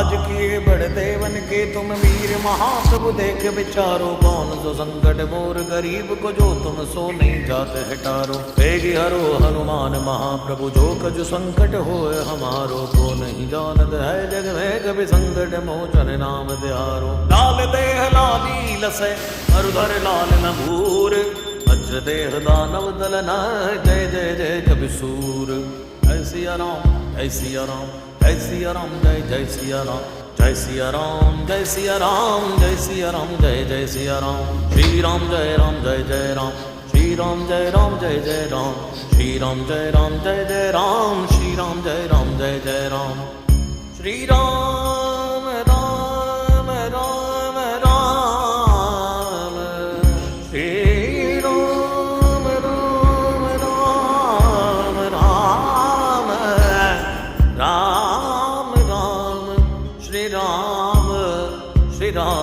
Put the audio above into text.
आज किए बड़े देवन के तुम वीर महाप्रभु देख विचारो, कौन सो संकट मोर गरीब को जो तुम सो नहीं जाते हटारो। तेगी हरो हनुमान महाप्रभु जो कजु संकट होए हमारो, को नहीं जानत है जग में कभी संकट मोचन नाम त्यारो। लाल देह लाली लसै अरुधर लाल न भूर, वज्र देह दानव दल न जय जय जय कवि सूर। जय सिया राम जय सिया राम जय सिया राम जय जय सिया राम जय सिया राम जय सिया राम जय सिया राम जय जय सिया राम। श्री राम जय जय राम, श्री राम जय जय राम, श्री राम जय जय राम, श्री राम जय जय राम। श्री राम राम राम राम, श्री राम राम राम राम, राम राम श्री राम श्री राम।